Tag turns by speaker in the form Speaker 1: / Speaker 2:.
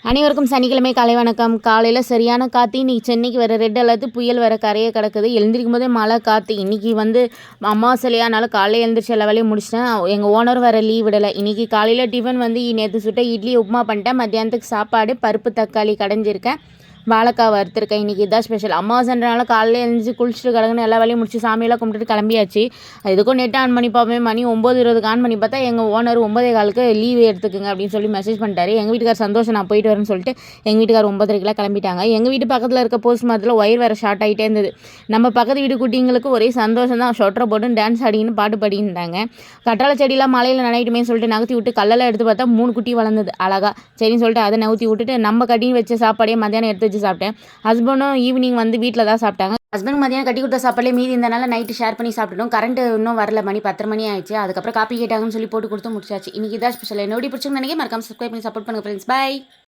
Speaker 1: அனைவருக்கும் சனிக்கிழமை காலை வணக்கம். காலையில் சரியான காற்று. இன்றைக்கி சென்னைக்கு வேறு ரெட் அலர்ட், புயல் வேறு கரையை கிடக்குது. எழுந்திரிக்கும் போதே மழை காற்று. இன்றைக்கி அமாவாசை இல்லையானால காலையில் எழுந்திரிச்சு எல்லா வேலையும் முடிச்சிட்டேன். எங்கள் ஓனர் வேறு லீவ் விடலை. இன்றைக்கி காலையில் டிஃபன் நேற்று சுட்ட இட்லி உப்புமா பண்ணிட்டேன். மத்தியானத்துக்கு சாப்பாடு பருப்பு தக்காளி கடைஞ்சிருக்கேன், வாழைக்காய் வறுத்துருக்கேன். இன்றைக்கி இதான் ஸ்பெஷல். அமாவாசைன்றனால காலையில் எழுந்திரிச்சு குளிச்சுட்டு கிடக்குன்னு எல்லா வேலையும் முடிச்சு சாமியெல்லாம் கும்பிட்டுட்டு கிளம்பியாச்சு. இதுக்கும் நெட் ஆன் பண்ணி பார்ப்பேன். மணி 9:20 ஆன் பண்ணி பார்த்தா எங்கள் ஓனர் 9:15 லீவு எடுத்துக்குங்க அப்படின்னு சொல்லி மெசேஜ் பண்ணிட்டாரு. எங்கள் வீட்டுக்கார் சந்தோஷம், நான் போயிட்டு வரேன்னு சொல்லிட்டு எங்கள் வீட்டுக்கார் 9:30 கிளம்பிட்டாங்க. எங்கள் வீட்டு பக்கத்தில் இருக்க போஸ்ட் மரத்தில் ஒயர் வேறு ஷார்ட் ஆகிட்டே இருந்தது. நம்ம பக்கத்து வீட்டு குட்டிங்களுக்கு ஒரே சந்தோஷம் தான். ஷொட்டரை போட்டு டான்ஸ் ஆடின்னு பாட்டு பாடிஇருந்தாங்க. கற்றாழை செடியெல்லாம் மலையில் நனைட்டுமே சொல்லிட்டு நகர்த்தி விட்டு கல்லெல்லாம் எடுத்து பார்த்தா 3 குட்டி வளர்ந்தது அழகா. சரின்னு சொல்லிட்டு அதை நவுத்தி விட்டுட்டு நம்ம கட்டி வச்ச சாப்பாடே மத்தியானம் எடுத்து வச்சு சாப்பிட்டேன். ஹஸ்பண்டும் ஈவினிங் வீட்டில் தான் சாப்பிட்டாங்க. ஹஸ்பண்ட் மதியானம் கட்டி கொடுத்த சாப்பாடுலேயே மீதி இருந்தனால நைட்டு ஷேர் பண்ணி சாப்பிட்டோம். கரண்ட் இன்னும் வரல, மணி 10 மணி ஆயிடுச்சு. அதுக்கப்புறம் காப்பி கேட்டாங்கன்னு சொல்லி போட்டு கொடுத்து முடிச்சாச்சு. இன்றைக்கி இதான் ஸ்பெஷல். என்னோட பிடிச்சிங்க நினைக்க மறக்காம சப்ஸ்கிரைப் பண்ணி சப்போர்ட் பண்ணுங்கள் ஃப்ரெண்ட்ஸ். பை.